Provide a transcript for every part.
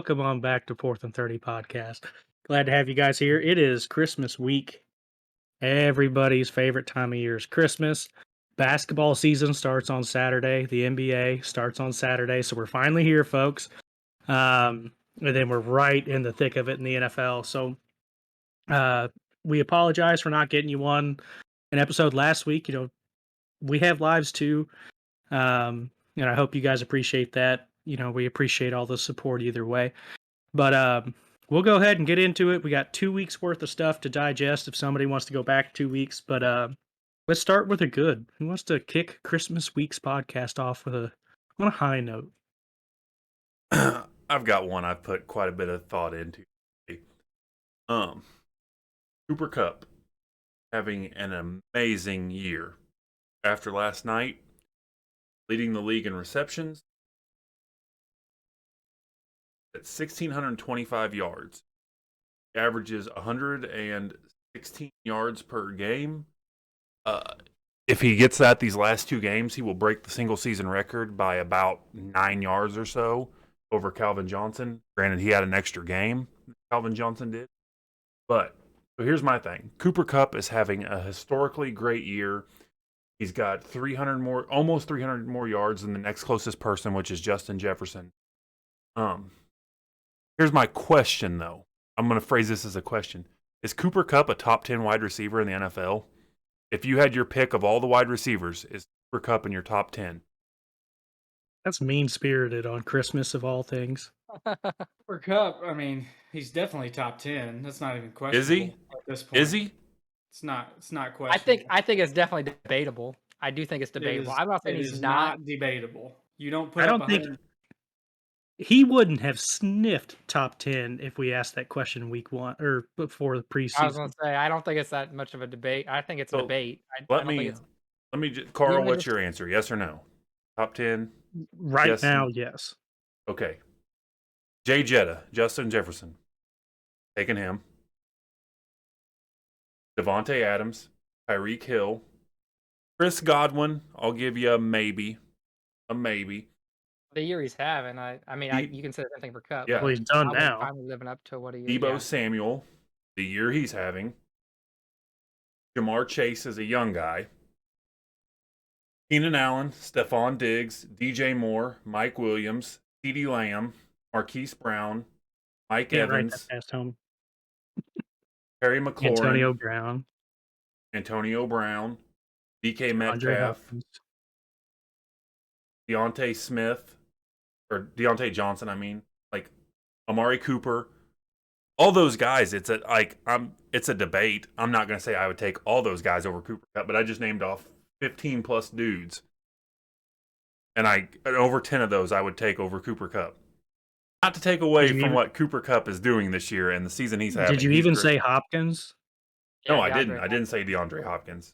welcome on back to 4th and 30 podcast. Glad to have you guys here. It is Christmas week. Everybody's favorite time of year is Christmas. Basketball season starts on Saturday. The NBA starts on Saturday. So we're finally here, folks. And then we're right in the thick of it in the NFL. So we apologize for not getting you on an episode last week. We have lives too. And I hope you guys appreciate that. We appreciate all the support either way. But we'll go ahead and get into it. We got 2 weeks worth of stuff to digest if somebody wants to go back 2 weeks. But let's start with a good. Who wants to kick Christmas week's podcast off on a high note? I've got one I've put quite a bit of thought into. Cooper Kupp having an amazing year. After last night, leading the league in receptions at 1,625 yards. He averages 116 yards per game. If he gets that these last 2 games, he will break the single season record by about 9 yards or so over Calvin Johnson. Granted, he had an extra game, Calvin Johnson did. But so here's my thing. Cooper Kupp is having a historically great year. He's got almost 300 more yards than the next closest person, which is Justin Jefferson. Here's my question, though. I'm going to phrase this as a question. Is Cooper Kupp a top 10 wide receiver in the NFL? If you had your pick of all the wide receivers, is Cooper Kupp in your top 10? That's mean-spirited on Christmas of all things. For Kupp, I mean, he's definitely top 10. That's not even questionable. Is he? At this point? Is he? It's not questionable. I think it's definitely debatable. I do think it's debatable. I'm not saying he's not debatable. You don't put I up don't think he wouldn't have sniffed top 10 if we asked that question week 1 or before the preseason. I was going to say, I don't think it's that much of a debate. I think it's a debate. Let me Carl, what's your answer? Yes or no? Top 10? Right now, yes. Okay. Jay Jetta, Justin Jefferson. Taking him. Devontae Adams, Tyreek Hill, Chris Godwin. I'll give you a maybe. The year he's having, you can say the same thing for Kupp. Yeah. Well, he's done now. Finally living up to what he is. Deebo Samuel, the year he's having. Jamar Chase is a young guy. Keenan Allen, Stephon Diggs, DJ Moore, Mike Williams, CeeDee Lamb, Marquise Brown, Mike Evans, Terry McLaurin, Antonio Brown, DK Metcalf, Deontay Johnson, Amari Cooper. All those guys, it's a debate. I'm not going to say I would take all those guys over Cooper Kupp, but I just named off 15 plus dudes. And over 10 of those I would take over Cooper Kupp. Not to take away from what Cooper Kupp is doing this year and the season he's having. Did you even say Hopkins? No, I didn't. I didn't say DeAndre Hopkins.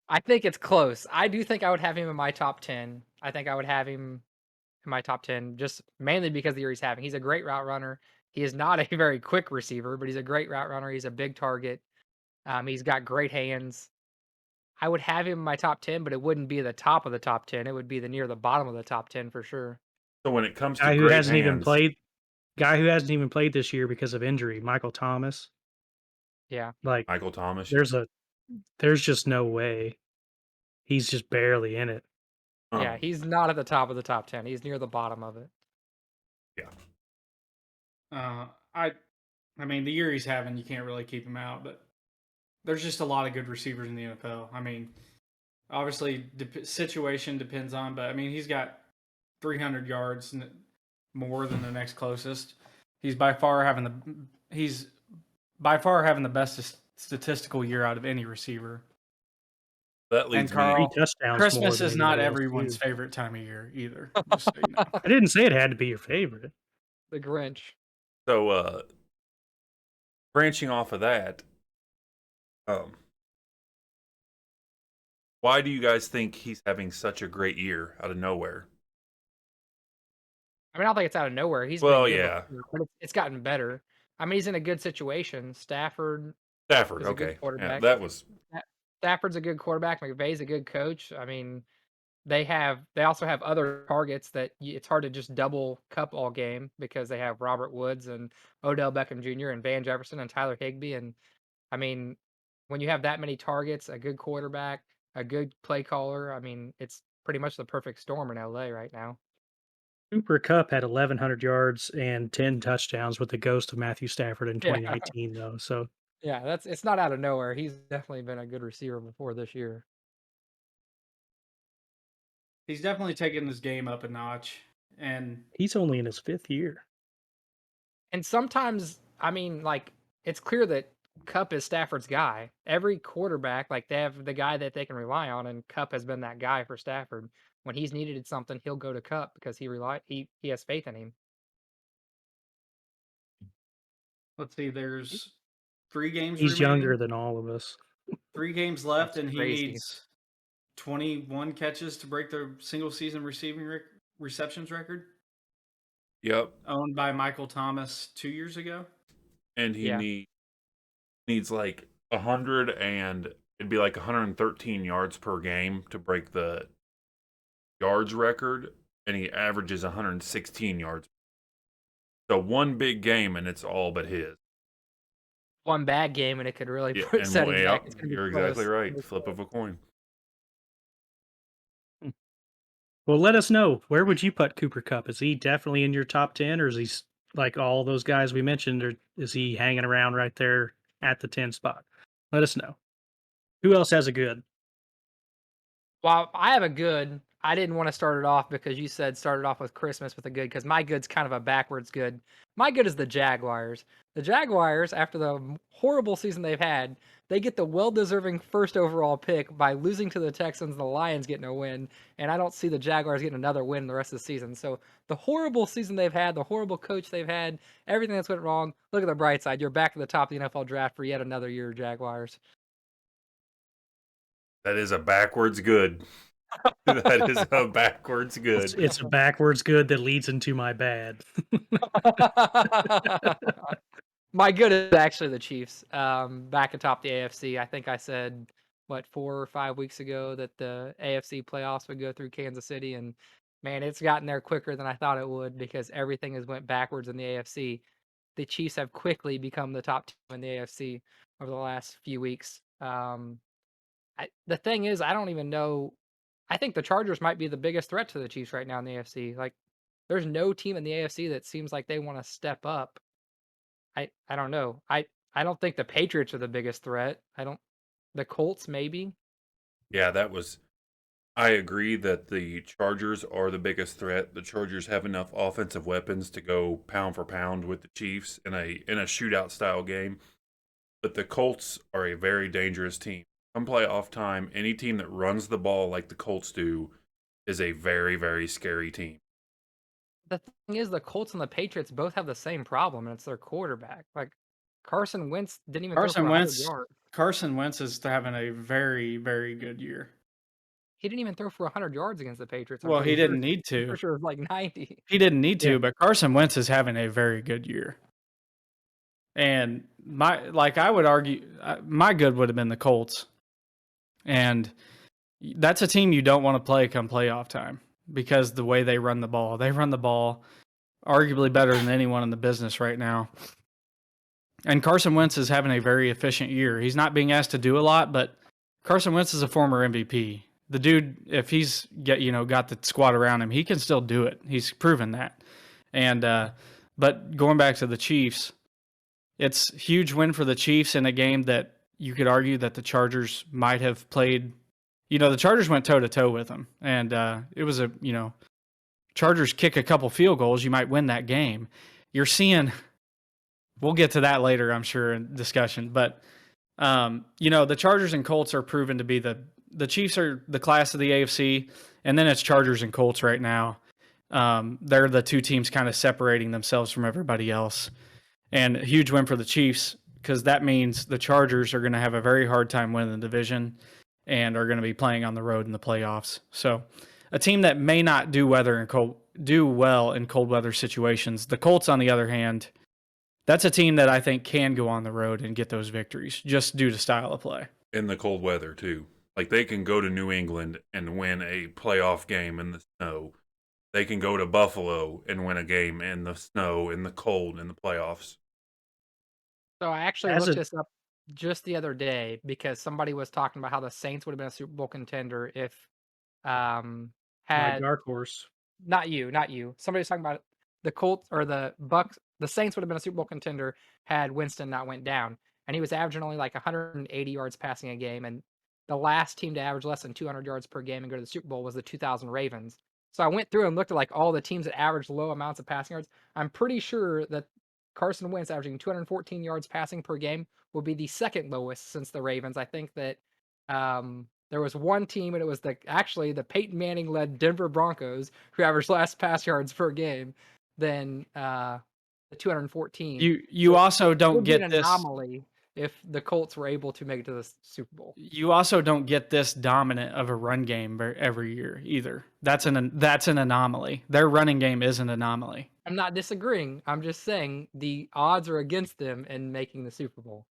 I think it's close. I do think I would have him in my top 10. I think I would have him in my top 10 just mainly because of the year he's having. He's a great route runner. He is not a very quick receiver, but he's a great route runner. He's a big target. He's got great hands. I would have him in my top 10, but it wouldn't be the top of the top 10. It would be near the bottom of the top 10 for sure. So when it comes to guy who hasn't even played this year because of injury, Michael Thomas. Yeah. Michael Thomas. There's just no way. He's just barely in it. Yeah, he's not at the top of the top 10. He's near the bottom of it. Yeah. I mean, the year he's having, you can't really keep him out, but there's just a lot of good receivers in the NFL. I mean, obviously, situation depends on, but I mean, he's got 300 yards more than the next closest. He's by far having the best statistical year out of any receiver. That leads and Carl, touchdowns. Christmas is not everyone's favorite time of year either. Just so you know. I didn't say it had to be your favorite. The Grinch. So, branching off of that, why do you guys think he's having such a great year out of nowhere? I mean, I don't think it's out of nowhere. But it's gotten better. I mean, he's in a good situation. Stafford, okay. Quarterback. Yeah, Stafford's a good quarterback. McVay's a good coach. I mean, they also have other targets that it's hard to just double Kupp all game because they have Robert Woods and Odell Beckham Jr. and Van Jefferson and Tyler Higbee. And I mean, when you have that many targets, a good quarterback, a good play caller, I mean, it's pretty much the perfect storm in LA right now. Cooper Kupp had 1,100 yards and 10 touchdowns with the ghost of Matthew Stafford in Yeah. 2019, though. So Yeah, it's not out of nowhere. He's definitely been a good receiver before this year. He's definitely taken his game up a notch. And he's only in his 5th year. And sometimes, I mean, like, it's clear that Kupp is Stafford's guy. Every quarterback, like, they have the guy that they can rely on, and Kupp has been that guy for Stafford. When he's needed something, he'll go to Kupp because he has faith in him. let's see, there's 3 games He's remaining. younger than all of us. 3 games left, That's and crazy. he needs 21 catches to break the single season receiving receptions record, Yep. owned by Michael Thomas 2 years ago. And he Yeah. needs like 100 and it'd be like 113 yards per game to break the yards record, and he averages 116 yards. So one big game and it's all but his. One bad game, and it could really Yeah, put and settings way back. out. It's gonna be You're close. exactly right. Flip of a coin. Well, let us know. Where would you put Cooper Kupp? Is he definitely in your top 10, or is he like all those guys we mentioned, or is he hanging around right there at the 10 spot? Let us know. Who else has a good? Well, I have a good. I didn't want to start it off because you said start it off with Christmas with a good, because my good's kind of a backwards good. My good is the Jaguars. The Jaguars, after the horrible season they've had, they get the well-deserving first overall pick by losing to the Texans and the Lions getting a win, and I don't see the Jaguars getting another win the rest of the season. So the horrible season they've had, the horrible coach they've had, everything that's went wrong, look at the bright side. You're back at the top of the NFL draft for yet another year, Jaguars. That is a backwards good. That is a backwards good. It's a backwards good that leads into my bad. My good is actually the Chiefs. Back atop the AFC. I think I said 4 or 5 weeks ago that the AFC playoffs would go through Kansas City, and man, it's gotten there quicker than I thought it would because everything has went backwards in the AFC. The Chiefs have quickly become the top team in the AFC over the last few weeks. The thing is, I don't even know. I think the Chargers might be the biggest threat to the Chiefs right now in the AFC. Like, there's no team in the AFC that seems like they want to step up. I don't know. I don't think the Patriots are the biggest threat. The Colts maybe. Yeah, I agree that the Chargers are the biggest threat. The Chargers have enough offensive weapons to go pound for pound with the Chiefs in a shootout style game. But the Colts are a very dangerous team. Come playoff time, any team that runs the ball like the Colts do is a very, very scary team. The thing is, the Colts and the Patriots both have the same problem, and it's their quarterback. Like, Carson Wentz didn't even throw for 100 yards. Carson Wentz is having a very, very good year. He didn't even throw for 100 yards against the Patriots. Well, he didn't need to. For sure, it was like 90. He didn't need to, Yeah. but Carson Wentz is having a very good year. And I would argue, my good would have been the Colts. And that's a team you don't want to play come playoff time because the way they run the ball. They run the ball arguably better than anyone in the business right now. And Carson Wentz is having a very efficient year. He's not being asked to do a lot, but Carson Wentz is a former MVP. The dude, if he's got the squad around him, he can still do it. He's proven that. And but going back to the Chiefs, it's a huge win for the Chiefs in a game that you could argue that the Chargers might have played. The Chargers went toe-to-toe with them. And it was Chargers kick a couple field goals, you might win that game. You're seeing, we'll get to that later, I'm sure, in discussion. But, the Chargers and Colts are proven to be the Chiefs are the class of the AFC, and then it's Chargers and Colts right now. They're the two teams kind of separating themselves from everybody else. And a huge win for the Chiefs because that means the Chargers are going to have a very hard time winning the division and are going to be playing on the road in the playoffs. So a team that may not do well in cold weather situations. The Colts, on the other hand, that's a team that I think can go on the road and get those victories just due to style of play. In the cold weather, too. Like they can go to New England and win a playoff game in the snow. They can go to Buffalo and win a game in the snow, in the cold, in the playoffs. So I actually As looked a this up just the other day because somebody was talking about how the Saints would have been a Super Bowl contender if um my had dark horse. not you. Somebody was talking about the Colts or the Bucks. The Saints would have been a Super Bowl contender had Winston not went down, and he was averaging only like 180 yards passing a game. And the last team to average less than 200 yards per game and go to the Super Bowl was the 2000 Ravens. So I went through and looked at like all the teams that averaged low amounts of passing yards. I'm pretty sure that Carson Wentz averaging 214 yards passing per game will be the second lowest since the Ravens. I think that there was one team, and it was the Peyton Manning led Denver Broncos who averaged less pass yards per game than the 214. You So also it don't would be an get this. anomaly if the Colts were able to make it to the Super Bowl. You also don't get this dominant of a run game every year either. That's an anomaly. Their running game is an anomaly. I'm not disagreeing. I'm just saying the odds are against them in making the Super Bowl.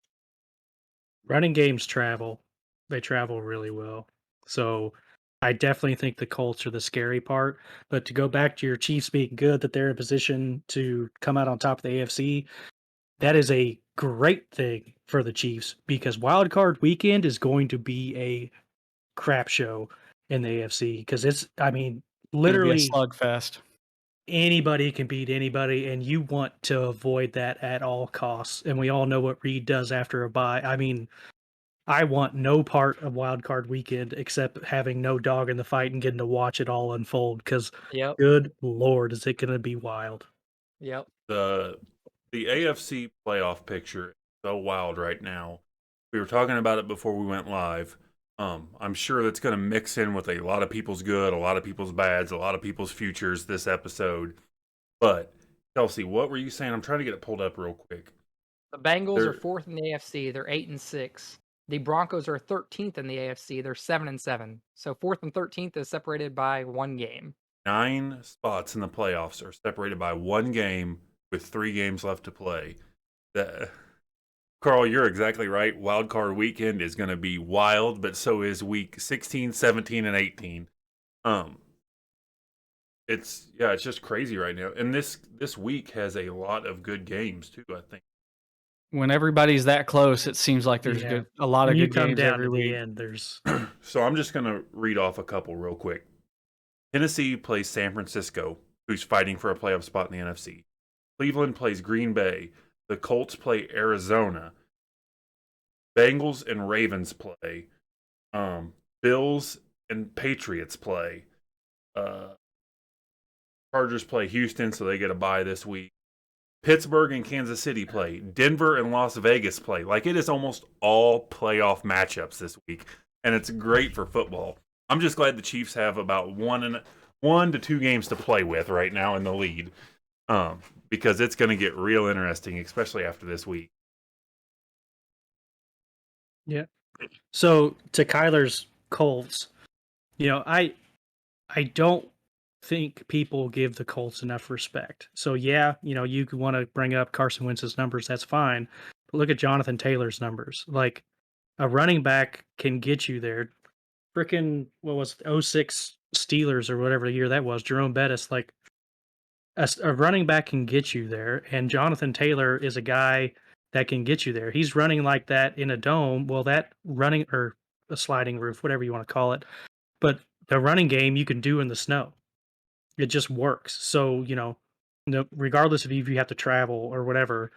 Running games travel. They travel really well. So I definitely think the Colts are the scary part. But to go back to your Chiefs being good, that they're in position to come out on top of the AFC, that is a great thing for the Chiefs because wild card weekend is going to be a crap show in the AFC because I mean, It's gonna be a literally slugfest. anybody can beat anybody, and you want to avoid that at all costs. And we all know what Reed does after a bye. I mean, I want no part of wild card weekend except having no dog in the fight and getting to watch it all unfold because Yep. good Lord, is it going to be wild. Yep. The AFC playoff picture is so wild right now. We were talking about it before we went live. I'm sure that's going to mix in with a lot of people's good, a lot of people's bads, a lot of people's futures this episode. But Kelsey, what were you saying? I'm trying to get it pulled up real quick. The Bengals are They're fourth in the AFC. They're 8-6. The Broncos are 13th in the AFC. They're 7-7. So fourth and 13th is separated by one game. 9 spots in the playoffs are separated by one game with 3 games left to play. Carl, you're exactly right. Wild card weekend is going to be wild, but so is week 16, 17, and 18. It's just crazy right now. And this week has a lot of good games too, I think. When everybody's that close, it seems like there's Yeah. a lot of When you good come games down every to week. the end, there's So I'm just going to read off a couple real quick. Tennessee plays San Francisco, who's fighting for a playoff spot in the NFC. Cleveland plays Green Bay. The Colts play Arizona. Bengals and Ravens play. Bills and Patriots play. Chargers play Houston, so they get a bye this week. Pittsburgh and Kansas City play. Denver and Las Vegas play. Like, it is almost all playoff matchups this week, and it's great for football. I'm just glad the Chiefs have about 1 to 2 games to play with right now in the lead, because it's going to get real interesting, especially after this week. yeah. So to Kyler's Colts, I don't think people give the Colts enough respect. So yeah, you could want to bring up Carson Wentz's numbers, that's fine. But look at Jonathan Taylor's numbers. Like a running back can get you there. Freaking what was it, 06 Steelers or whatever year that was, Jerome Bettis, like a running back can get you there, and Jonathan Taylor is a guy that can get you there. He's running like that in a dome. Well, that running or a sliding roof, whatever you want to call it. But the running game you can do in the snow. It just works. So, regardless of if you have to travel or whatever,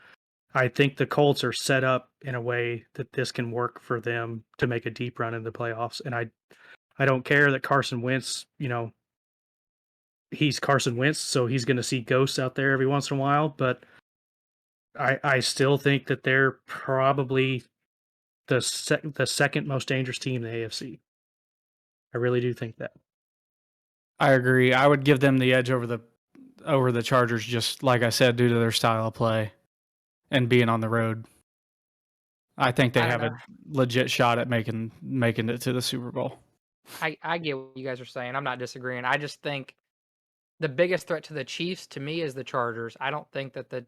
I think the Colts are set up in a way that this can work for them to make a deep run in the playoffs. And I don't care that Carson Wentz, he's Carson Wentz, so he's going to see ghosts out there every once in a while. But I still think that they're probably the second most dangerous team in the AFC. I really do think that. I agree. I would give them the edge over the Chargers, just like I said, due to their style of play and being on the road. I think they I don't have a legit shot at making it to the Super Bowl. I get what you guys are saying. I'm not disagreeing. I just think the biggest threat to the Chiefs to me is the Chargers. I don't think that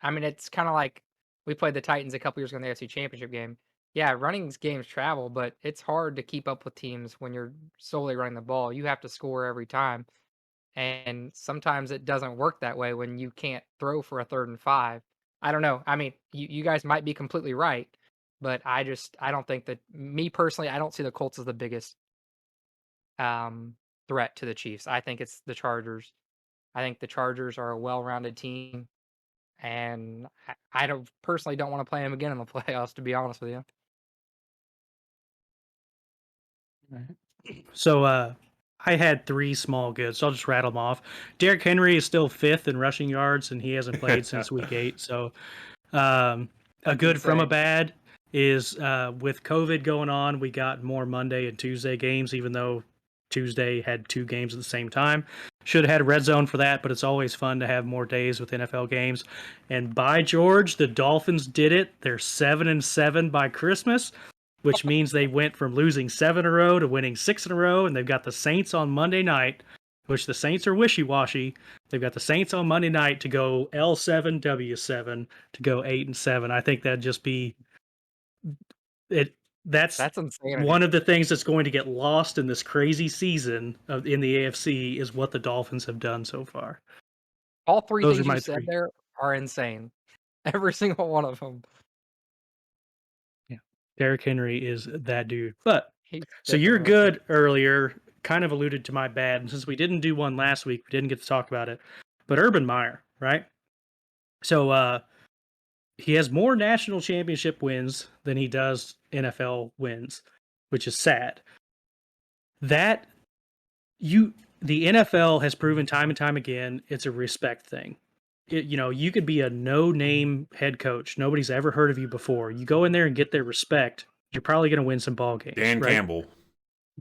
I mean, it's kind of like we played the Titans a couple years ago in the AFC Championship game. Yeah, running games travel, but it's hard to keep up with teams when you're solely running the ball. You have to score every time, and sometimes it doesn't work that way when you can't throw for a 3rd and 5. I don't know. I mean, you guys might be completely right, but I don't think that me personally, I don't see the Colts as the biggest um, threat to the Chiefs. I think it's the Chargers. I think the Chargers are a well-rounded team, and I don't personally don't want to play them again in the playoffs, to be honest with you. So I had three small goods, so I'll just rattle them off. Derrick Henry is still fifth in rushing yards, and he hasn't played since week 8. So a That's good from a insane. bad is with COVID going on, we got more Monday and Tuesday games, even though Tuesday had 2 games at the same time. Should have had a red zone for that, but it's always fun to have more days with NFL games. And by George, the Dolphins did it. They're 7-7 by Christmas, which means they went from losing 7 in a row to winning 6 in a row. And they've got the Saints on Monday night, which the Saints are wishy-washy. They've got the Saints on Monday night to go L7, W7 to go 8-7. I think that'd just be it. That's That's insanity. one of the things that's going to get lost in this crazy season in the AFC is what the Dolphins have done so far. All 3 Those are things you my said 3. there are insane. Every single one of them. Yeah. Derrick Henry is that dude. But He's so different you're looking. good earlier, kind of alluded to my bad. And since we didn't do one last week, we didn't get to talk about it. But Urban Meyer, right? So he has more national championship wins than he does NFL wins, which is sad. That the NFL has proven time and time again it's a respect thing. You could be a no-name head coach. Nobody's ever heard of you before. You go in there and get their respect. You're probably going to win some ball games, Dan right? Campbell.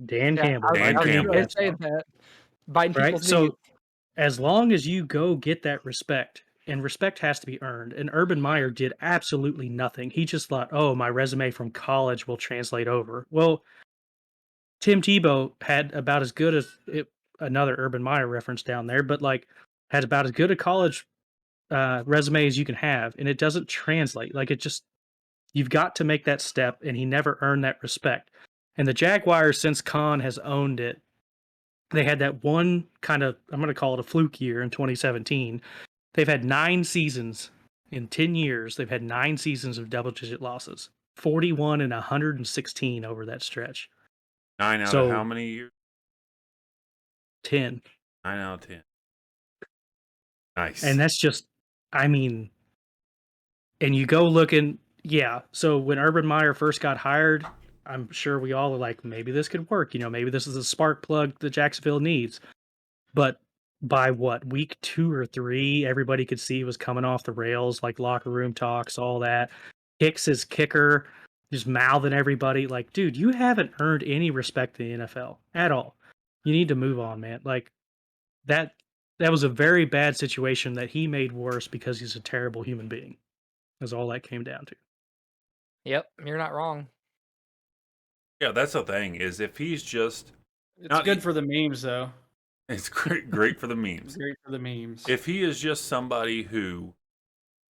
Dan Yeah, Campbell, Dan I biting was your just gonna Campbell. kneecaps say off, that. Biting right? people's knees. So as long as you go get that respect, and respect has to be earned, and Urban Meyer did absolutely nothing. He just thought, oh, my resume from college will translate over. Well, Tim Tebow had about as good as another Urban Meyer reference down there, but like had about as good a college resume as you can have, and it doesn't translate. Like it just you've got to make that step, and he never earned that respect. And the Jaguars, since Khan has owned it, they had that one kind of I'm going to call it a fluke year in 2017. They've had 9 seasons in 10 years. They've had 9 seasons of double-digit losses, 41 and 116 over that stretch. 9 out of how So many years? 10. 9 out of 10. Nice. And that's just, I mean, and you go looking, yeah. So when Urban Meyer first got hired, I'm sure we all were like, maybe this could work. Maybe this is a spark plug that Jacksonville needs. But by what, week 2 or 3, everybody could see was coming off the rails, like locker room talks, all that. Kicks his kicker, just mouthing everybody. Like, dude, you haven't earned any respect in the NFL at all. You need to move on, man. Like, that was a very bad situation that he made worse because he's a terrible human being. Is all that came down to. Yep, you're not wrong. Yeah, that's the thing is if he's just It's not good for the memes, though. it's great for the memes. Great for the memes. If he is just somebody who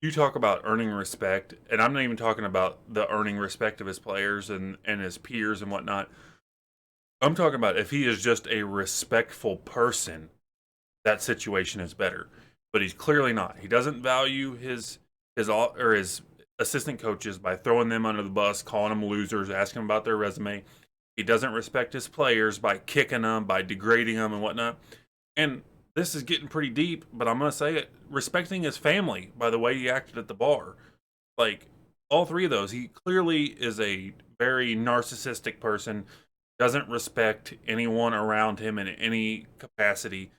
you talk about earning respect, and I'm not even talking about the earning respect of his players and his peers and whatnot. I'm talking about if he is just a respectful person, that situation is better. But he's clearly not. He doesn't value his assistant coaches by throwing them under the bus, calling them losers, asking them about their resume. He doesn't respect his players by kicking them, by degrading them and whatnot. And this is getting pretty deep, but I'm going to say it. Respecting his family by the way he acted at the bar. Like, all 3 of those, he clearly is a very narcissistic person, doesn't respect anyone around him in any capacity,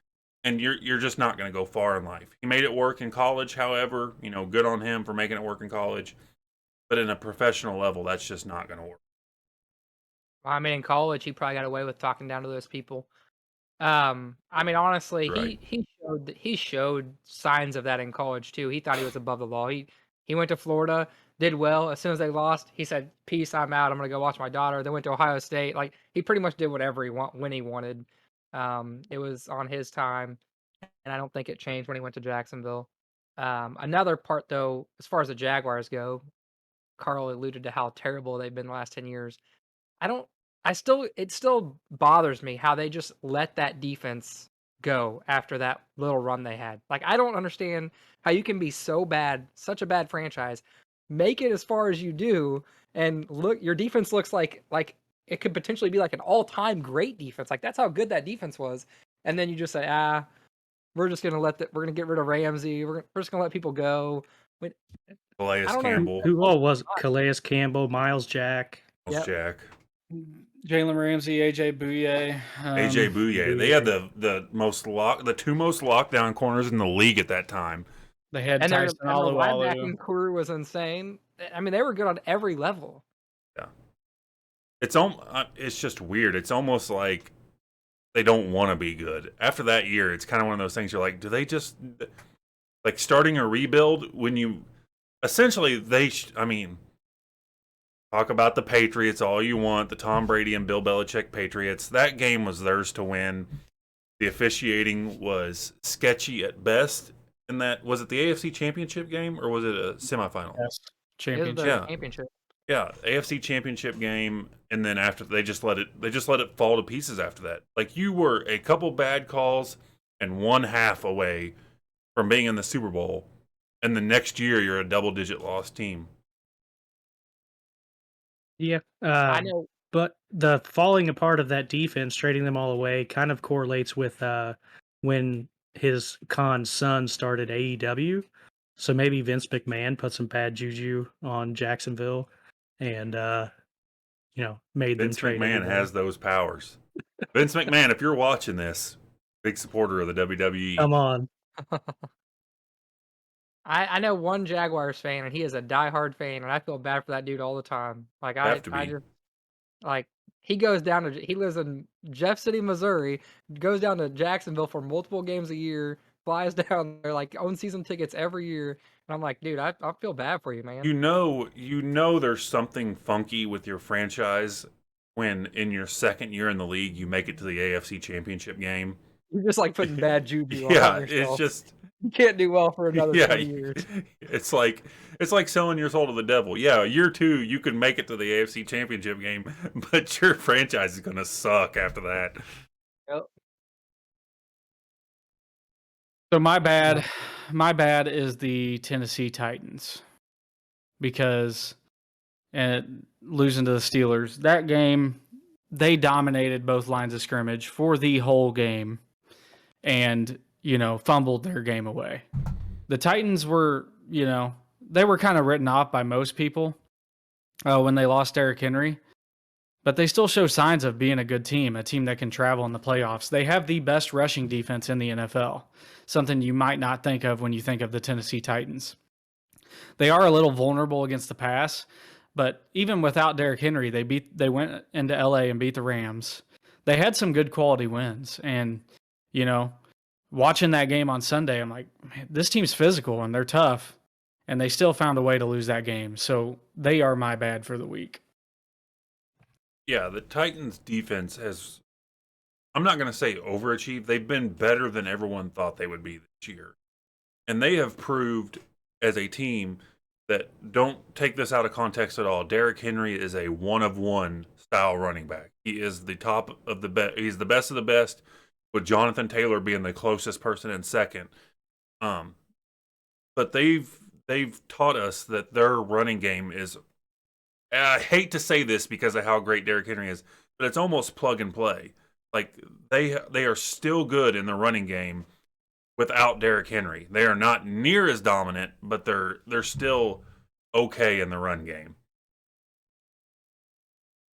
and you're just not going to go far in life. He made it work in college, however, good on him for making it work in college, but in a professional level, that's just not going to work. I mean, in college, he probably got away with talking down to those people. I mean, honestly, Right. he showed signs of that in college too. He thought he was above the law. He went to Florida, did well. As soon as they lost, he said, "Peace, I'm out. I'm gonna go watch my daughter." They went to Ohio State. Like he pretty much did whatever he when he wanted. It was on his time, and I don't think it changed when he went to Jacksonville. Another part though, as far as the Jaguars go, Carl alluded to how terrible they've been the last 10 years. It still bothers me how they just let that defense go after that little run they had. Like, I don't understand how you can be so bad, such a bad franchise, make it as far as you do, and look, your defense looks like it could potentially be like an all-time great defense. Like, that's how good that defense was. And then you just say, we're just gonna we're gonna get rid of Ramsey. We're just gonna let people go. I Calais don't know. Campbell, Who all was it? Calais Campbell, Miles Jack. Miles Yep. Jack, Jalen Ramsey, AJ Bouye. AJ Bouye. They had the two most lockdown corners in the league at that time. They had And their Tyson linebacking Alualu. crew was insane. I mean, they were good on every level. Yeah, it's just weird. It's almost like they don't want to be good. After that year, it's kind of one of those things. You're like, do they just like starting a rebuild when you essentially I mean. Talk about the Patriots all you want, the Tom Brady and Bill Belichick Patriots. That game was theirs to win. The officiating was sketchy at best. And was it the AFC Championship game or was it a semifinal? Yes. It was Championship. the Yeah. championship. Yeah, AFC Championship game, and then after they just let it fall to pieces after that. Like you were a couple bad calls and one half away from being in the Super Bowl, and the next year you're a double-digit loss team. Yeah. I know. But the falling apart of that defense, trading them all away, kind of correlates with when his Khan's son started AEW. So maybe Vince McMahon put some bad juju on Jacksonville and made them Vince trade McMahon everybody. has those powers. Vince McMahon, if you're watching this, big supporter of the WWE. Come on. I know one Jaguars fan, and he is a diehard fan, and I feel bad for that dude all the time. Like Have to I be. just like he lives in Jeff City, Missouri, goes down to Jacksonville for multiple games a year, flies down there, like owns season tickets every year, and I'm like, dude, I feel bad for you, man. You know there's something funky with your franchise when in your second year in the league you make it to the AFC Championship game. You're just like putting bad juju Yeah, on yourself. it's just You can't do well for another yeah, 20 years. it's like selling your soul to the devil. Yeah, year 2 you can make it to the AFC Championship game, but your franchise is going to suck after that. Yep. So my bad is the Tennessee Titans because losing to the Steelers. That game, they dominated both lines of scrimmage for the whole game and, fumbled their game away. The Titans were, they were kind of written off by most people when they lost Derrick Henry. But they still show signs of being a good team, a team that can travel in the playoffs. They have the best rushing defense in the NFL, something you might not think of when you think of the Tennessee Titans. They are a little vulnerable against the pass, but even without Derrick Henry, they went into LA and beat the Rams. They had some good quality wins, and watching that game on Sunday, I'm like, man, this team's physical and they're tough, and they still found a way to lose that game. So they are my bad for the week. Yeah, the Titans defense has, I'm not going to say overachieved. They've been better than everyone thought they would be this year. And they have proved as a team that, don't take this out of context at all, Derrick Henry is a one-of-one style running back. He is the top of the best. He's the best of the best, with Jonathan Taylor being the closest person in second. But they've taught us that their running game is, I hate to say this because of how great Derrick Henry is, but it's almost plug and play. Like they are still good in the running game without Derrick Henry. They are not near as dominant, but they're still okay in the run game.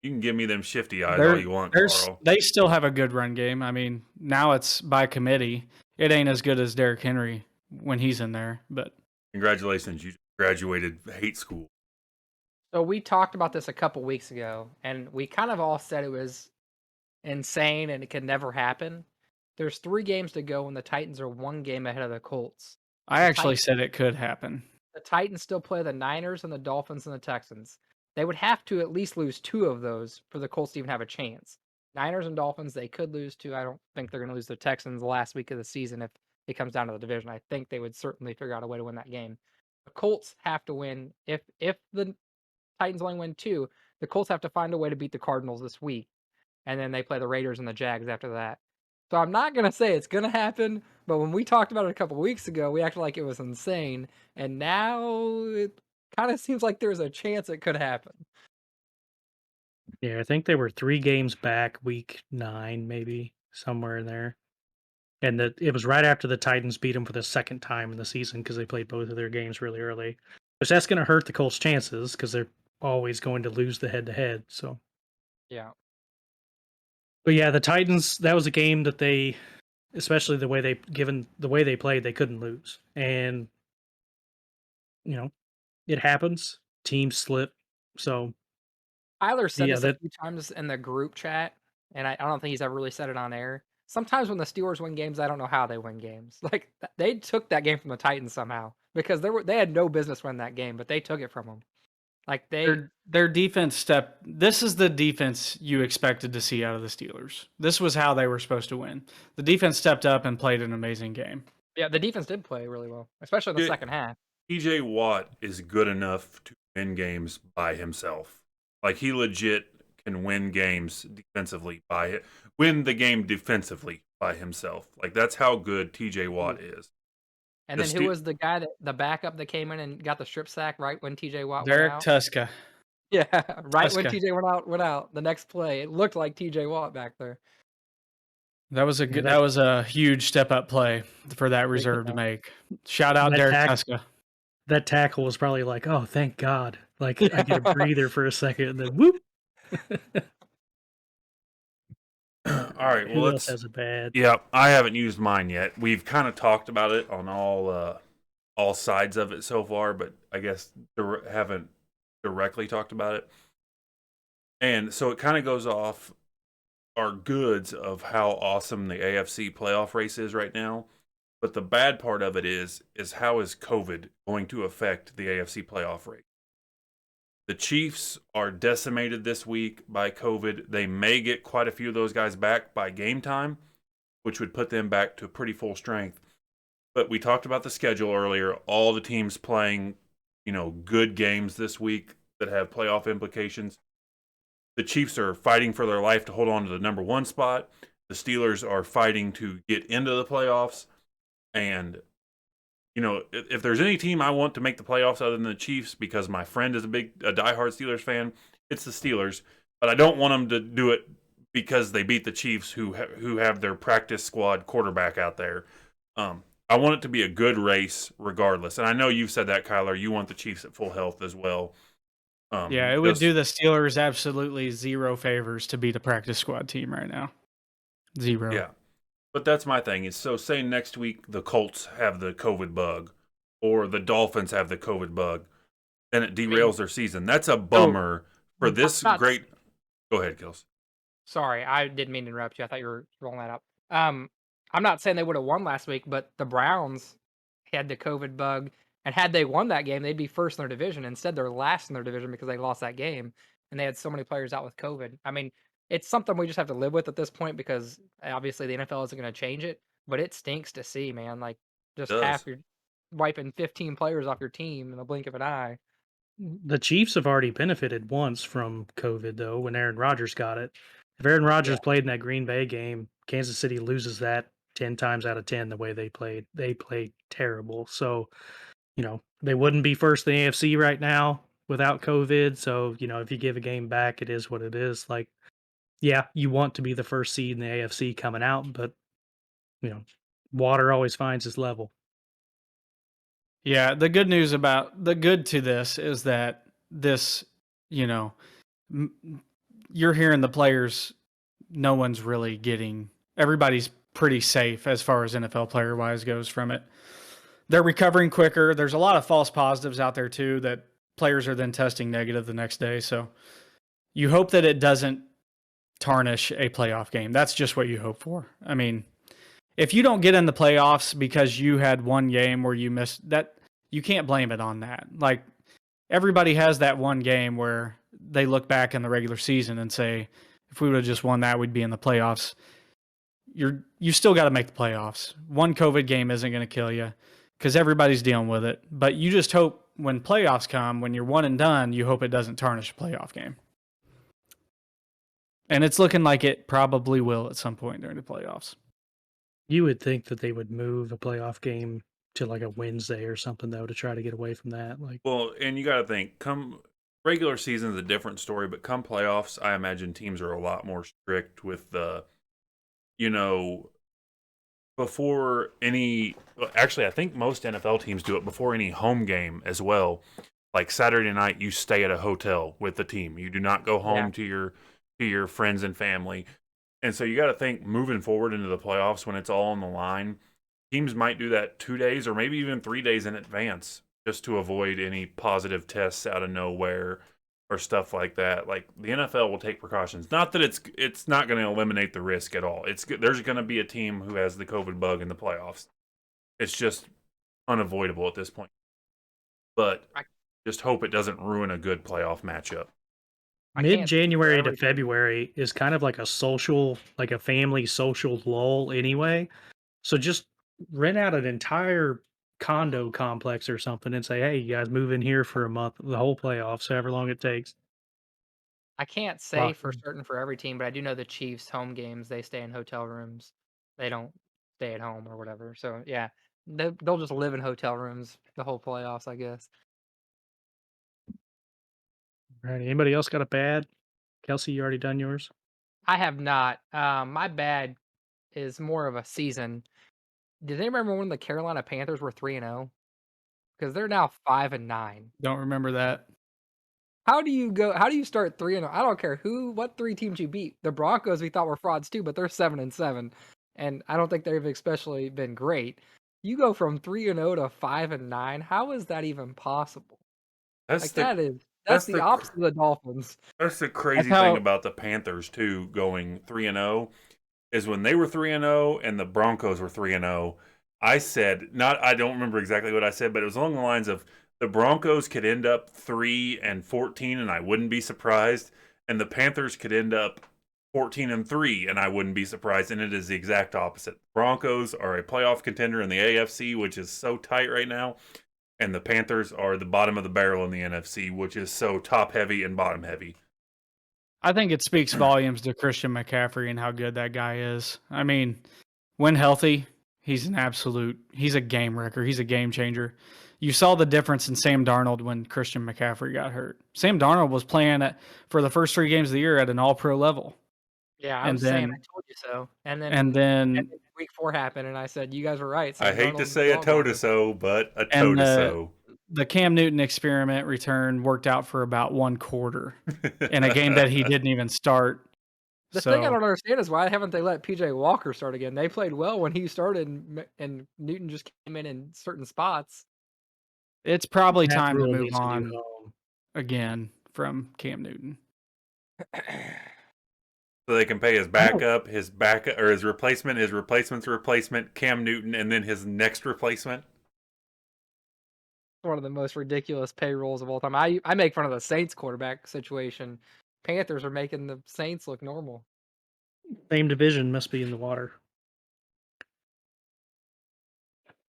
You can give me them shifty eyes all you want, Carl. They still have a good run game. I mean, now it's by committee. It ain't as good as Derrick Henry when he's in there, but Congratulations, you graduated hate school. So we talked about this a couple weeks ago, and we kind of all said it was insane and it could never happen. There's 3 games to go, and the Titans are 1 game ahead of the Colts. I actually said it could happen. The Titans still play the Niners and the Dolphins and the Texans. They would have to at least lose 2 of those for the Colts to even have a chance. Niners and Dolphins, they could lose to. I don't think they're going to lose the Texans the last week of the season if it comes down to the division. I think they would certainly figure out a way to win that game. The Colts have to win. If the Titans only win 2. The Colts have to find a way to beat the Cardinals this week, and then they play the Raiders and the Jags after that. So I'm not gonna say it's gonna happen, but when we talked about it a couple weeks ago, we acted like it was insane, and now it kind of seems like there's a chance it could happen. Yeah, I think they were 3 games back, week 9, maybe somewhere in there. And it was right after the Titans beat them for the second time in the season because they played both of their games really early. Which that's going to hurt the Colts' chances because they're always going to lose the head-to-head. So, Yeah. but yeah, the Titans. That was a game that they, especially the way they played, they couldn't lose. And you know, it happens. Teams slip. So Tyler said yeah, this a that few times in the group chat, and I don't think he's ever really said it on air. Sometimes when the Steelers win games, I don't know how they win games. Like they took that game from the Titans somehow because they had no business winning that game, but they took it from them. Like Their defense this is the defense you expected to see out of the Steelers. This was how they were supposed to win. The defense stepped up and played an amazing game. yeah, the defense did play really well, especially in the second half. TJ Watt is good enough to win games by himself. Like, he legit can win games defensively win the game defensively by himself. Like, that's how good TJ Watt is. And then who was the guy the backup that came in and got the strip sack right when TJ Watt went Derek out? Tuska. Yeah, right when Tuska. TJ went out. The next play, it looked like TJ Watt back there. That was a huge step up play for that reserve to make. Shout out Derek Tuska. That tackle was probably like, oh, thank God. Like, I get a breather for a second, and then whoop. All right, well, Who else has a bad? Yeah, I haven't used mine yet. We've kind of talked about it on all sides of it so far, but I guess haven't directly talked about it. And so it kind of goes off our goods of how awesome the AFC playoff race is right now. But the bad part of it is how is COVID going to affect the AFC playoff race? The Chiefs are decimated this week by COVID. They may get quite a few of those guys back by game time, which would put them back to pretty full strength. But we talked about the schedule earlier. All the teams playing, good games this week that have playoff implications. The Chiefs are fighting for their life to hold on to the number 1 spot. The Steelers are fighting to get into the playoffs. And, if there's any team I want to make the playoffs other than the Chiefs, because my friend is a diehard Steelers fan, it's the Steelers. But I don't want them to do it because they beat the Chiefs, who have their practice squad quarterback out there. I want it to be a good race regardless. And I know you've said that, Kyler. You want the Chiefs at full health as well. Yeah, it would do the Steelers absolutely zero favors to beat a practice squad team right now. Zero. Yeah. But that's my thing. Is so say next week the Colts have the COVID bug or the Dolphins have the COVID bug, then it derails their season. That's a bummer for this great. Go ahead, Kills. Sorry, I didn't mean to interrupt you. I thought you were rolling that up. I'm not saying they would have won last week, but the Browns had the COVID bug, and had they won that game, they'd be first in their division. Instead, they're last in their division because they lost that game, and they had so many players out with COVID. I mean, it's something we just have to live with at this point because obviously the NFL isn't going to change it, but it stinks to see, man. Like, just half you're wiping 15 players off your team in the blink of an eye. The Chiefs have already benefited once from COVID, though, when Aaron Rodgers got it. If Aaron Rodgers played in that Green Bay game, Kansas City loses that 10 times out of 10 the way they played. They played terrible. So, they wouldn't be first in the AFC right now without COVID. So, if you give a game back, it is what it is. Like, yeah, you want to be the first seed in the AFC coming out, but, water always finds its level. Yeah, the good to this is that this, you're hearing the players, no one's really everybody's pretty safe as far as NFL player wise goes from it. They're recovering quicker. There's a lot of false positives out there too that players are then testing negative the next day. So you hope that it doesn't tarnish a playoff game. That's just what you hope for. I mean, if you don't get in the playoffs because you had one game where you missed that, you can't blame it on that. Like, everybody has that one game where they look back in the regular season and say, if we would have just won that, we'd be in the playoffs. You still got to make the playoffs. One COVID game isn't going to kill you because everybody's dealing with it. But you just hope when playoffs come, when you're one and done, you hope it doesn't tarnish a playoff game. And it's looking like it probably will at some point during the playoffs. You would think that they would move a playoff game to like a Wednesday or something, though, to try to get away from that. Like, Well, and you got to think, come regular season is a different story, but come playoffs, I imagine teams are a lot more strict with the, before any. Actually, I think most NFL teams do it before any home game as well. Like Saturday night, you stay at a hotel with the team. You do not go home to your friends and family. And so you got to think moving forward into the playoffs when it's all on the line, teams might do that 2 days or maybe even 3 days in advance just to avoid any positive tests out of nowhere or stuff like that. Like the NFL will take precautions. Not that it's not going to eliminate the risk at all. There's going to be a team who has the COVID bug in the playoffs. It's just unavoidable at this point. But I just hope it doesn't ruin a good playoff matchup. mid-January to February is kind of like a family social lull anyway. So just rent out an entire condo complex or something and say, hey, you guys move in here for a month, the whole playoffs, however long it takes. I can't say for certain for every team, but I do know the Chiefs' home games, they stay in hotel rooms. They don't stay at home or whatever. So, yeah, they'll just live in hotel rooms the whole playoffs, I guess. All right. Anybody else got a bad? Kelsey, you already done yours? I have not. My bad is more of a season. Did they remember when the Carolina Panthers were 3-0? Because they're now 5-9. Don't remember that. How do you start 3-0? I don't care what 3 teams you beat. The Broncos we thought were frauds too, but they're 7-7. And I don't think they've especially been great. You go from 3-0 to 5-9. How is that even possible? That's the opposite of the Dolphins. That's the crazy thing about the Panthers too, going 3-0, is when they were 3-0 and the Broncos were 3-0. I said, I don't remember exactly what I said, but it was along the lines of the Broncos could end up 3-14 and I wouldn't be surprised, and the Panthers could end up 14-3 and I wouldn't be surprised. And it is the exact opposite. Broncos are a playoff contender in the AFC, which is so tight right now, and the Panthers are the bottom of the barrel in the NFC, which is so top heavy and bottom heavy. I think it speaks volumes to Christian McCaffrey and how good that guy is. I mean, when healthy, he's a game wrecker. He's a game changer. You saw the difference in Sam Darnold when Christian McCaffrey got hurt. Sam Darnold was playing for the first 3 games of the year at an all-pro level. Yeah, I saying, I told you so. And then week 4 happened, and I said, you guys were right. I hate to say a toe-to-so, but a toe-to-so. The Cam Newton experiment return worked out for about 1 quarter in a game that he didn't even start. The thing I don't understand is why haven't they let PJ Walker start again? They played well when he started, and Newton just came in certain spots. It's probably time to move on again from Cam Newton. So they can pay his backup, or his replacement, his replacement's replacement, Cam Newton, and then his next replacement. One of the most ridiculous payrolls of all time. I make fun of the Saints quarterback situation. Panthers are making the Saints look normal. Same division, must be in the water.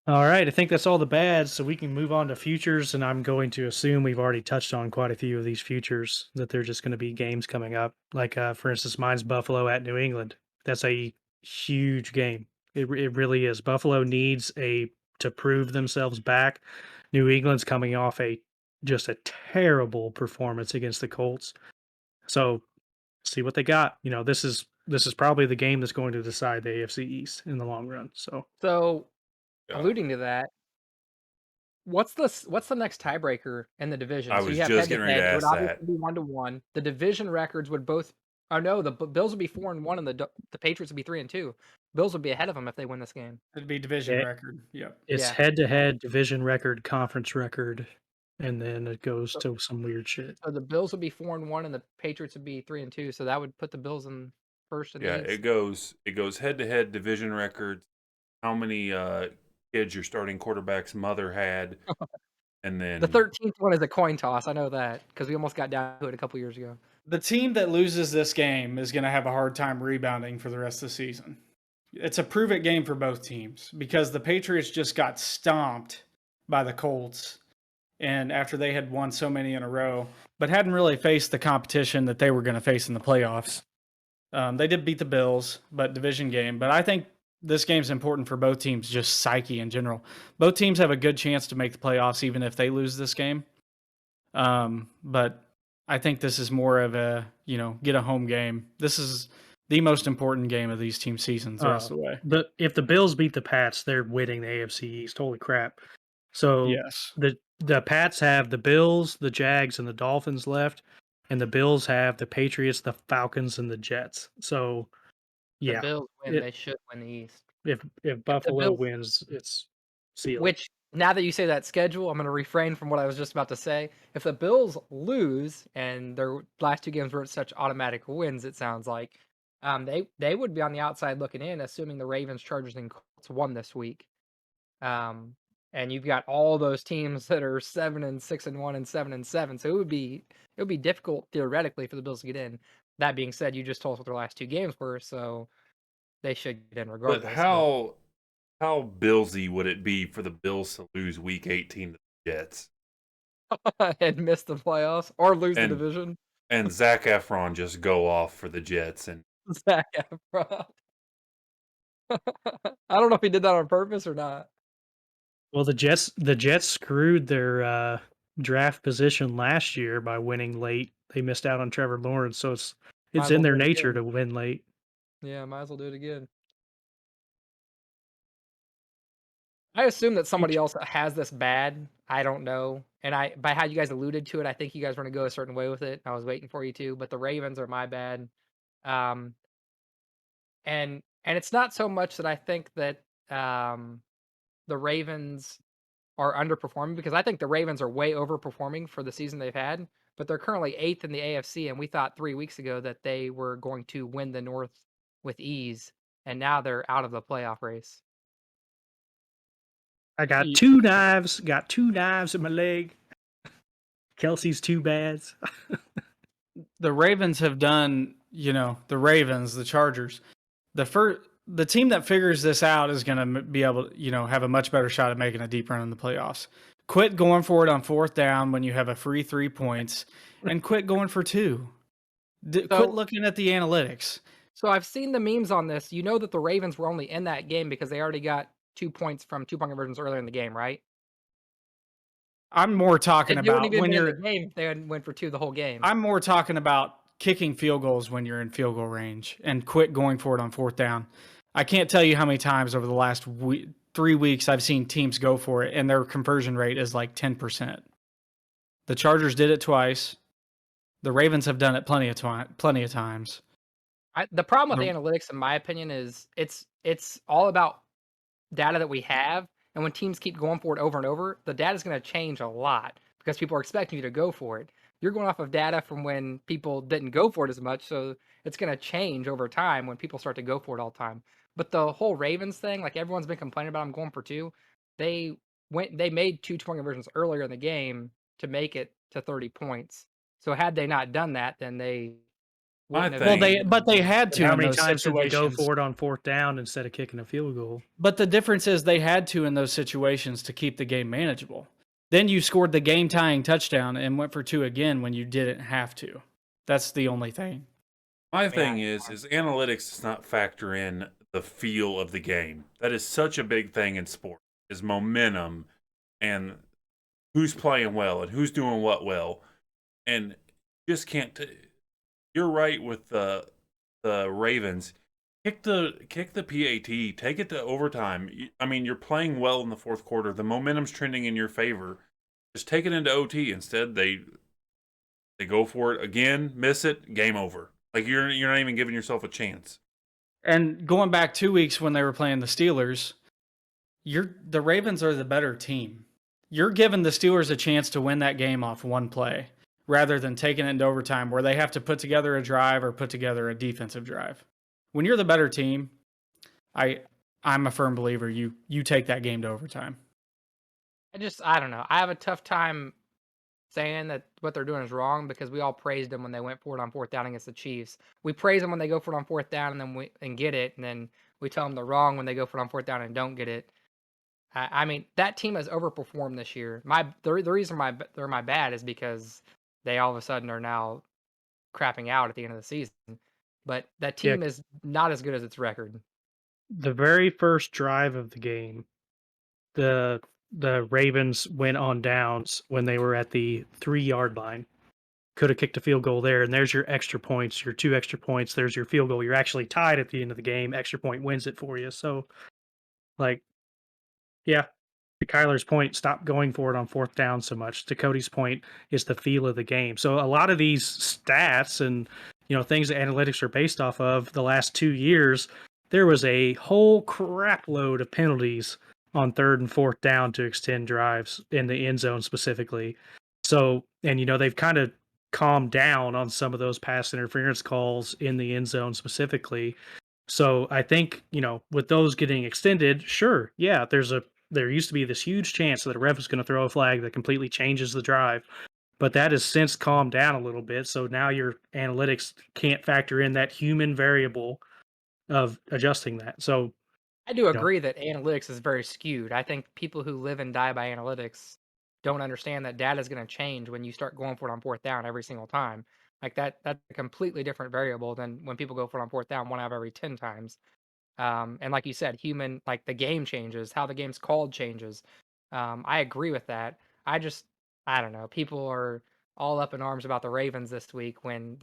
All right, I think that's all the bads, so we can move on to futures, and I'm going to assume we've already touched on quite a few of these futures, that they're just going to be games coming up. Like, for instance, mine's Buffalo at New England. That's a huge game. It really is. Buffalo needs to prove themselves back. New England's coming off just a terrible performance against the Colts. So, see what they got. This is probably the game that's going to decide the AFC East in the long run. So alluding to that, what's the next tiebreaker in the division? I was just getting ready to ask that. It would be 1-1. The division records would both. Oh no, the Bills would be 4-1, and the Patriots would be 3-2. Bills would be ahead of them if they win this game. It'd be division record. Yep. It's head-to-head, division record, conference record, and then it goes to some weird shit. So the Bills would be 4-1, and the Patriots would be 3-2. So that would put the Bills in first. Yeah, it goes head-to-head, division records. How many kids your starting quarterback's mother had, and then the 13th one is a coin toss. I know that because we almost got down to it a couple years ago. The team that loses this game is going to have a hard time rebounding for the rest of the season. It's a prove-it game for both teams because the Patriots just got stomped by the Colts and after they had won so many in a row, but hadn't really faced the competition that they were going to face in the playoffs. They did beat the Bills, but division game. But I think this game's important for both teams, just psyche in general. Both teams have a good chance to make the playoffs, even if they lose this game. But I think this is more of a, get a home game. This is the most important game of these team seasons the rest of the way. If the Bills beat the Pats, they're winning the AFC East. Holy crap. So Yes. the Pats have the Bills, the Jags, and the Dolphins left, and the Bills have the Patriots, the Falcons, and the Jets. So The Bills win, it- they should win the East. if Buffalo Bills- wins, it's sealed. Which, now that you say that schedule, I'm going to refrain from what I was just about to say. If the Bills lose, and their last 2 games were such automatic wins, it sounds like, they would be on the outside looking in, assuming the Ravens, Chargers, and Colts won this week. And you've got all those teams that are 7-6-1 and 7-7. So it would be difficult theoretically for the Bills to get in. That being said, you just told us what their last 2 games were, so they should get in regardless. But how Billsy would it be for the Bills to lose Week 18 to the Jets and miss the playoffs or lose the And- division? and Zach Efron just go off for the Jets? And Zac Efron. I don't know if he did that on purpose or not. Well, the Jets screwed their draft position last year by winning late. They missed out on Trevor Lawrence, so it's Might as in well their do it nature again. to win late. Yeah, might as well do it again. I assume that somebody else has this bad. I don't know. And by how you guys alluded to it, I think you guys were going to go a certain way with it. I was waiting for you to, but the Ravens are my bad. And it's not so much that I think that the Ravens are underperforming, because I think the Ravens are way overperforming for the season they've had, but they're currently 8th in the AFC, and we thought 3 weeks ago that they were going to win the North with ease, and now they're out of the playoff race. I got 2 knives. Got 2 knives in my leg. Kelsey's 2 bads. The Ravens have done, the Ravens, the Chargers. The team that figures this out is going to be able to, have a much better shot at making a deep run in the playoffs. Quit going for it on 4th down when you have a free 3 points, and quit going for 2. Quit looking at the analytics. So I've seen the memes on this. You know that the Ravens were only in that game because they already got 2 points from 2-point conversions earlier in the game, right? I'm more talking They wouldn't about even when been in you're. the game if they hadn't went for 2 the whole game. I'm more talking about kicking field goals when you're in field goal range, and quit going for it on 4th down. I can't tell you how many times over the last 3 weeks I've seen teams go for it, and their conversion rate is like 10%. The Chargers did it twice. The Ravens have done it plenty of times. The problem with analytics, in my opinion, is it's all about data that we have, and when teams keep going for it over and over, the data is going to change a lot because people are expecting you to go for it. You're going off of data from when people didn't go for it as much, so it's going to change over time when people start to go for it all the time. But the whole Ravens thing, like everyone's been complaining about them going for 2, they made 2-point conversions earlier in the game to make it to 30 points. So had they not done that, then they wouldn't have. Well, they had to. How in many those times did they go situations. for it on 4th down instead of kicking a field goal? But the difference is they had to in those situations to keep the game manageable. Then you scored the game-tying touchdown and went for 2 again when you didn't have to. That's the only thing. my thing is analytics does not factor in the feel of the game. That is such a big thing in sport, is momentum and who's playing well and who's doing what well. And you just can't. You're right with the Ravens. Kick the PAT. Take it to overtime. I mean, you're playing well in the 4th quarter. The momentum's trending in your favor. Just take it into OT. Instead, they go for it again, miss it, game over. Like you're not even giving yourself a chance. And going back 2 weeks when they were playing the Steelers, the Ravens are the better team. You're giving the Steelers a chance to win that game off one play rather than taking it into overtime where they have to put together a drive or put together a defensive drive. When you're the better team, I'm a firm believer you take that game to overtime. I don't know. I have a tough time saying that what they're doing is wrong because we all praised them when they went for it on 4th down against the Chiefs. We praise them when they go for it on 4th down and then get it, and then we tell them they're wrong when they go for it on 4th down and don't get it. I mean, that team has overperformed this year. The reason they're my bad is because they all of a sudden are now crapping out at the end of the season. But that Yeah, team is not as good as its record. the very first drive of the game, the Ravens went on downs when they were at the 3-yard line. Could have kicked a field goal there, and there's your extra points, your 2 extra points. There's your field goal. You're actually tied at the end of the game. Extra point wins it for you. So, like, yeah, to Kyler's point, stop going for it on 4th down so much. To Cody's point, is the feel of the game. So a lot of these stats and things that analytics are based off of the last 2 years, there was a whole crap load of penalties on 3rd and 4th down to extend drives in the end zone specifically. So, and they've kind of calmed down on some of those pass interference calls in the end zone specifically. So I think, with those getting extended, sure, yeah, there used to be this huge chance that a ref is going to throw a flag that completely changes the drive, but that has since calmed down a little bit. So now your analytics can't factor in that human variable of adjusting that. So, I do you know, agree that analytics is very skewed. I think people who live and die by analytics don't understand that data is going to change when you start going for it on 4th down every single time. Like that's a completely different variable than when people go for it on 4th down 1 out of every 10 times. And like you said, like the game changes, how the game's called changes. I agree with that. I don't know. People are all up in arms about the Ravens this week when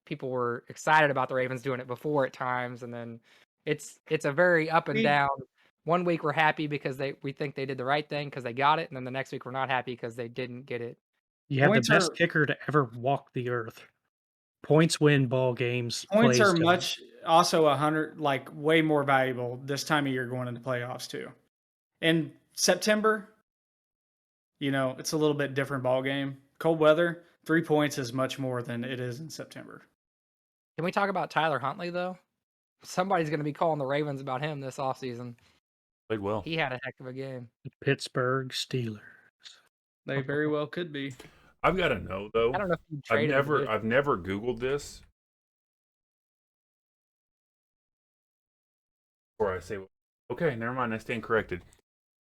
people were excited about the Ravens doing it before at times, and then it's a very up and We down. One week we're happy because we think they did the right thing because they got it, and then the next week we're not happy because they didn't get it. you have the points best are kicker to ever walk the earth. Points win ball games, points plays are don't. much also 100 like way more valuable this time of year going into playoffs too. In September, it's a little bit different ball game. Cold weather, 3 points is much more than it is in September. Can we talk about Tyler Huntley though? Somebody's going to be calling the Ravens about him this offseason. Played well. He had a heck of a game. Pittsburgh Steelers. They very well could be. I've got to know I though. don't know if you I've traded him. I've never Googled this. Before I say, okay, never mind. I stand corrected.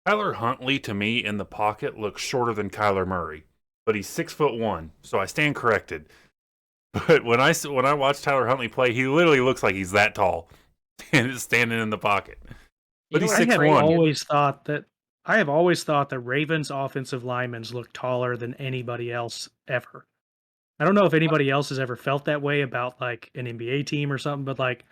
Tyler Huntley to me in the pocket looks shorter than Kyler Murray, but he's 6'1", so I stand corrected. But when I watch Tyler Huntley play, he literally looks like he's that tall and standing in the pocket. But he's I have 6'1". always thought that Ravens offensive linemen look taller than anybody else ever. I don't know if anybody else has ever felt that way about like an NBA team or something, but like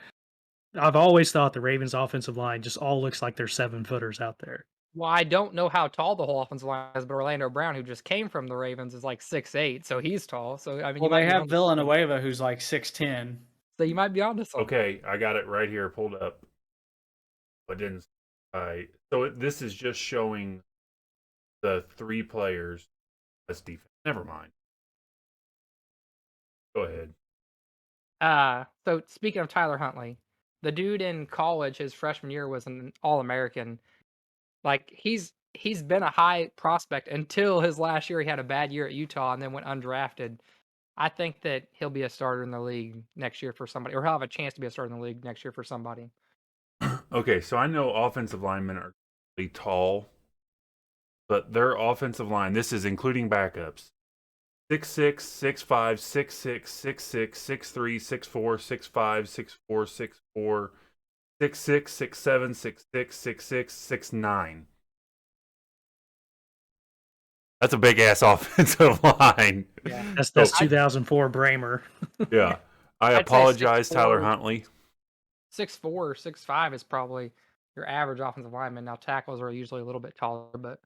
I've always thought the Ravens offensive line just all looks like they're 7-footers out there. Well, I don't know how tall the whole offensive line is, but Orlando Brown, who just came from the Ravens, is like 6'8", so he's tall. So I mean, Well, you might they be have onto something. Villanueva, who's like 6'10". So you might be onto something. Okay, I got it right here pulled up. But didn't. So this is just showing the 3 players as defense. Never mind. Go ahead. So speaking of Tyler Huntley, the dude in college, his freshman year was an All-American. Like he's been a high prospect until his last year. He had a bad year at Utah and then went undrafted. I think that he'll be a starter in the league next year for somebody, or he'll have a chance to be a starter in the league next year for somebody. Okay, so I know offensive linemen are really tall, but their offensive line, this is including backups, 6'6", 6'5", 6'6", 6'6", 6'3", 6'4", 6'5", 6'4", 6'4", 6'6", 6'7", 6'6", 6'6", 6'9". That's a big ass offensive line. Yeah. That's 2004 Bramer. Yeah. I I'd say apologize, 6'4". Tyler Huntley. 6'4", 6'5" is probably your average offensive lineman. Now tackles are usually a little bit taller, but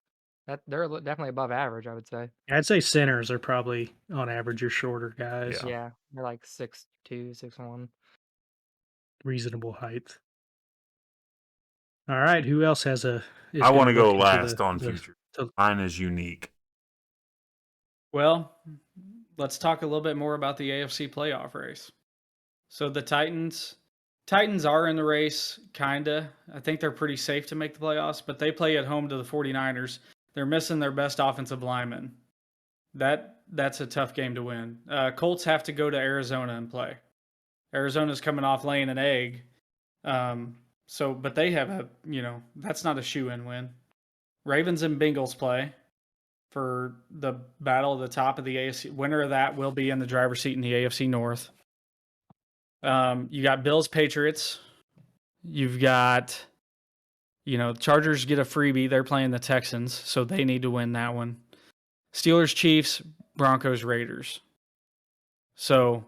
they're definitely above average, I would say. I'd say centers are probably on average your shorter guys. Yeah, they're like 6'2", 6'1". Reasonable height. All right, who else has I want to go last on future. Mine is unique. Well, let's talk a little bit more about the AFC playoff race. So the Titans are in the race, kinda. I think they're pretty safe to make the playoffs, but they play at home to the 49ers. They're missing their best offensive lineman. That's a tough game to win. Colts have to go to Arizona and play. Arizona's coming off laying an egg. But they have that's not a shoe-in win. Ravens and Bengals play for the battle at the top of the AFC. Winner of that will be in the driver's seat in the AFC North. You got Bills, Patriots. You've got, Chargers get a freebie. They're playing the Texans, so they need to win that one. Steelers, Chiefs, Broncos, Raiders. So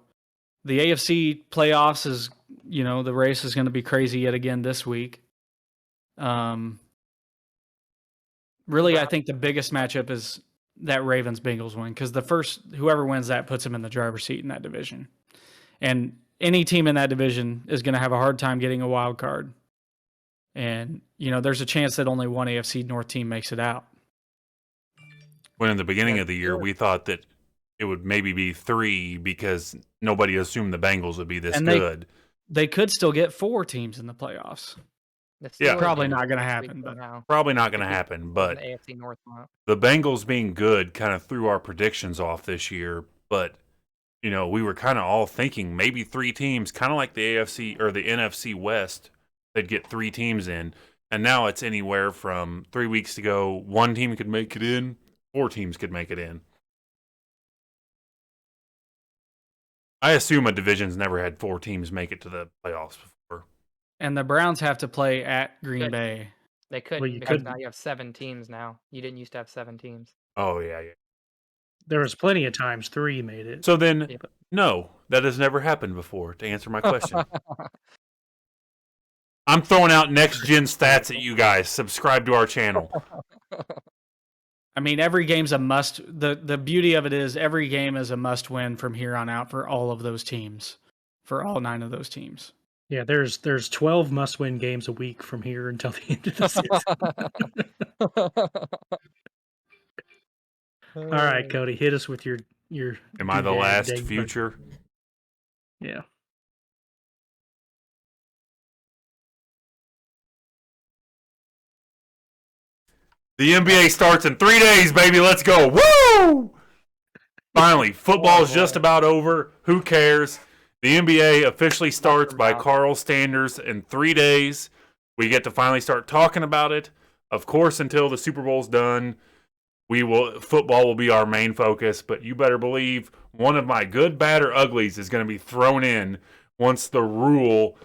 the AFC playoffs is, the race is going to be crazy yet again this week. Really, I think the biggest matchup is that Ravens-Bengals win, because whoever wins that puts them in the driver's seat in that division. And any team in that division is going to have a hard time getting a wild card. And, there's a chance that only one AFC North team makes it out. When in the beginning of the year, we thought that it would maybe be 3 because nobody assumed the Bengals would be this good. They could still get 4 teams in the playoffs. Yeah, probably not going to happen. Probably not going to happen. But the AFC North. The Bengals being good kind of threw our predictions off this year. But we were kind of all thinking maybe 3 teams, kind of like the AFC or the NFC West, they'd get 3 teams in. And now it's anywhere from 3 weeks ago, 1 team could make it in, 4 teams could make it in. I assume a division's never had 4 teams make it to the playoffs before. And the Browns have to play at Green Bay. They could, because now you have 7 teams now. You didn't used to have 7 teams. Oh, yeah. There was plenty of times 3 made it. So then, no, that has never happened before, to answer my question. I'm throwing out next-gen stats at you guys. Subscribe to our channel. I mean, every game's a must. The beauty of it is every game is a must-win from here on out for all of those teams, for all 9 of those teams. Yeah, there's 12 must-win games a week from here until the end of the season. All right, Cody, hit us with your. Am I the last future? Yeah. The NBA starts in 3 days, baby. Let's go. Woo! Finally, football's just about over. Who cares? The NBA officially starts by Carl Standers in 3 days. We get to finally start talking about it. Of course, until the Super Bowl's done, football will be our main focus. But you better believe one of my good, bad, or uglies is going to be thrown in once the rule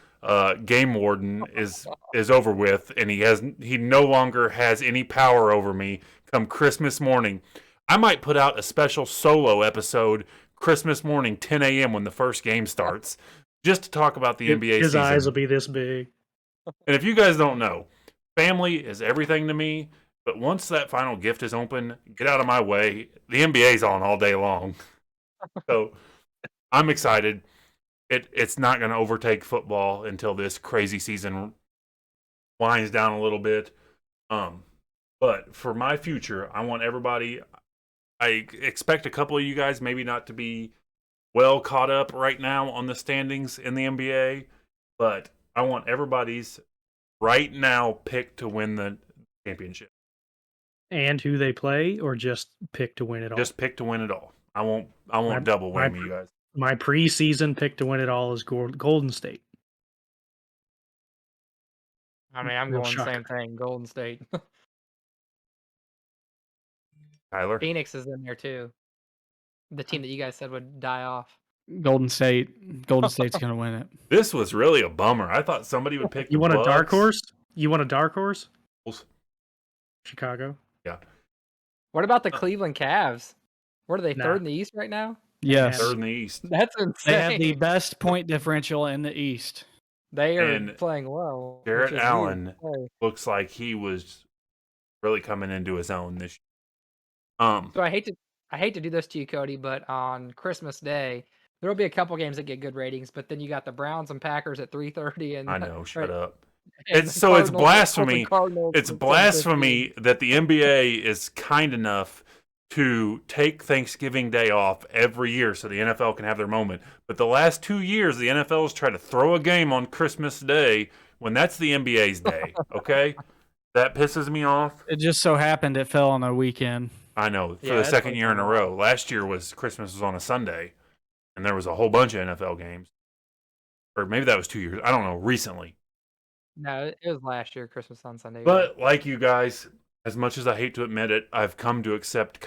game warden is over with, and he no longer has any power over me come Christmas morning. I might put out a special solo episode Christmas morning, 10 a.m. when the first game starts, just to talk about the NBA season. His eyes will be this big. And if you guys don't know, family is everything to me, but once that final gift is open, get out of my way. The NBA's on all day long. So I'm excited. It's not going to overtake football until this crazy season winds down a little bit. But for my future, I want everybody. I expect a couple of you guys maybe not to be well caught up right now on the standings in the NBA, but I want everybody's right now pick to win the championship. And who they play, or just pick to win it all? Just pick to win it all. I won't double whammy you guys. My preseason pick to win it all is Golden State. I mean, I'm going same thing. Golden State. Tyler? Phoenix is in there too. The team that you guys said would die off. Golden State's going to win it. This was really a bummer. I thought somebody would pick. You want Bucks. A dark horse? You want a dark horse? Chicago. Yeah. What about the Cleveland Cavs? What are they, third in the East right now? Yes. Third in the East. That's insane. They have the best point differential in the East. They are playing well. Jarrett Allen looks like he was really coming into his own this year. So I hate to do this to you, Cody, but on Christmas Day, there will be a couple games that get good ratings, but then you got the Browns and Packers at 3:30, and I know, shut up. It's blasphemy. It's blasphemy that the NBA is kind enough to take Thanksgiving Day off every year so the NFL can have their moment. But the last 2 years, the NFL has tried to throw a game on Christmas Day when that's the NBA's day. Okay, that pisses me off. It just so happened it fell on a weekend. I know, for the second year in a row. Last year Christmas was on a Sunday, and there was a whole bunch of NFL games. Or maybe that was 2 years. I don't know, recently. No, it was last year, Christmas on Sunday. But like you guys, As much as I hate to admit it, I've come to accept Steph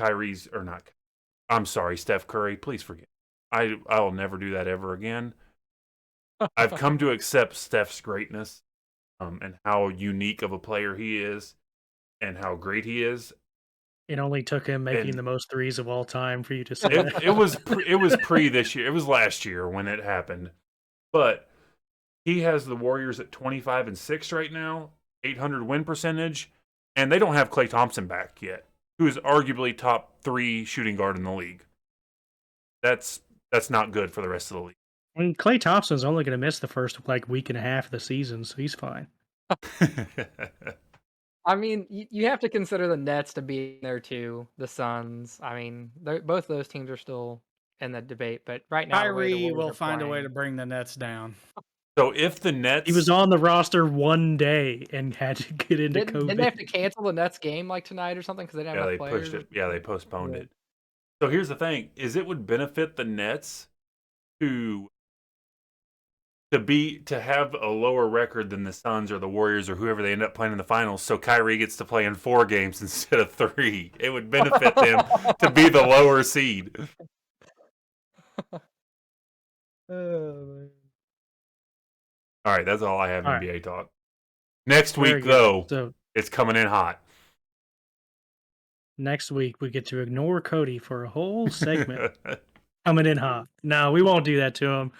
Curry. Please forgive. I'll never do that ever again. I've come to accept Steph's greatness, and how unique of a player he is, and how great he is. It only took him making And- the most threes of all time for you to say that. It was pre this year. It was last year when it happened. But he has the Warriors at 25-6 right now, 800 win percentage, and they don't have Klay Thompson back yet, who is arguably top 3 shooting guard in the league. That's not good for the rest of the league. I mean, Klay Thompson's only going to miss the first week and a half of the season, so he's fine. I mean, you have to consider the Nets to be in there too. The Suns. I mean, both of those teams are still in the debate. But right now, the way the Kyrie Warriors will are find a way playing- to bring the Nets down. So if the Nets, He was on the roster one day and had to get into Didn't COVID. they have to cancel the Nets game like tonight or something because they didn't have they enough players? pushed it. Yeah, they postponed Yeah. it. So here's the thing: is it would benefit the Nets to have a lower record than the Suns or the Warriors or whoever they end up playing in the finals, so Kyrie gets to play in 4 games instead of 3. It would benefit them to be the lower seed. All right, that's all I have in All right. NBA talk. Next Very week, good. though, So it's coming in hot. next week we get to ignore Cody for a whole segment coming in hot. No, we won't do that to him.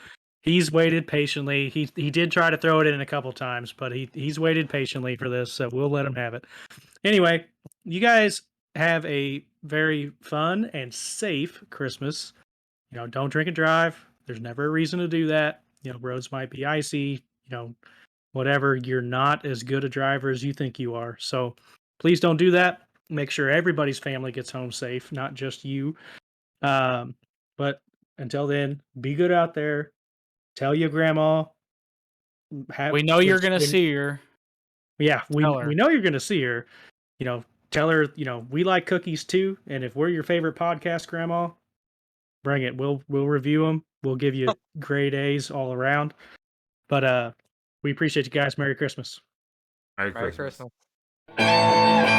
He's waited patiently. He did try to throw it in a couple times, but he's waited patiently for this, so we'll let him have it. Anyway, you guys have a very fun and safe Christmas. Don't drink and drive. There's never a reason to do that. Roads might be icy, whatever. You're not as good a driver as you think you are. So please don't do that. Make sure everybody's family gets home safe, not just you. But until then, be good out there. Tell your grandma. We know you're going to see her. Yeah, we Tell her. know you're going to see her. Tell her, we like cookies too. And if we're your favorite podcast, grandma, bring it. We'll review them. We'll give you grade A's all around. But we appreciate you guys. Merry Christmas. Merry Merry Christmas. Christmas.